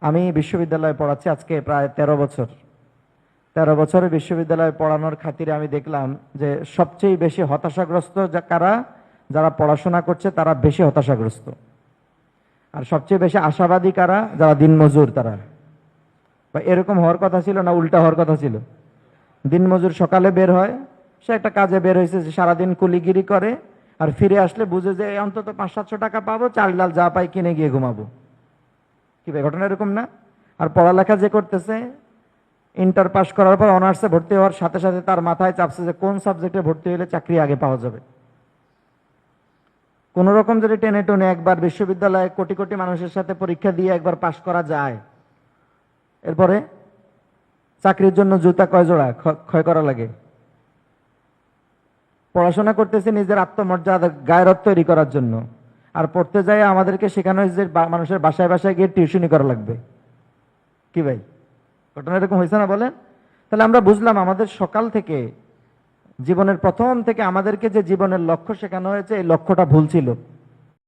আমি বিশ্ববিদ্যালয়ে পড়াচ্ছি আজকে প্রায় 13 বছর। 13 বছরে বিশ্ববিদ্যালয়ে পড়ানোর খাতিরে আমি দেখলাম যে সবচেয়ে বেশি হতাশাগ্রস্ত কারা, যারা পড়াশোনা করছে তারা বেশি হতাশাগ্রস্ত। আর সবচেয়ে বেশি আশাবাদী কারা, যারা দিনমজুর তারা। বা এরকম হওয়ার কথা ছিল না, উল্টা হওয়ার কথা ছিল। দিনমজুর সকালে বের হয়, সে একটা কাজে বের হয়েছে, যে সারাদিন কুলিগিরি করে, আর ফিরে আসলে বুঝে যে অন্তত 500-700 টাকা পাবো, চাল ডাল যা পাই কিনে গিয়ে ঘুমাবো। কি ভাই, ঘটনা এরকম না? আর পড়ালেখা যে করতেছে, ইন্টার পাস করার পর অনার্সে ভর্তি হওয়ার সাথে সাথে তার মাথায় চাপছে যে কোন সাবজেক্টে ভর্তি হলে চাকরি আগে পাওয়া যাবে। কোন রকম যদি টেনে টনে একবার বিশ্ববিদ্যালয়ে কোটি কোটি মানুষের সাথে পরীক্ষা দিয়ে একবার পাস করা যায়, এরপরে চাকরির জন্য জুতা কয় জোড়া ক্ষয় করা লাগে। পড়াশোনা করতেছে নিজের আত্মমর্যাদা গায়রত তৈরি করার জন্য, আর পড়তে যায় আমাদেরকে শেখানো হয়েছে যে মানুষের বাসায় বাসায় গিয়ে টিউশনি করা লাগবে। কি ভাই, ঘটনা এরকম হয়েছে না বলেন? তাহলে আমরা বুঝলাম আমাদের সকাল থেকে, জীবনের প্রথম থেকে আমাদেরকে যে জীবনের লক্ষ্য শেখানো হয়েছে, এই লক্ষ্যটা ভুল ছিল।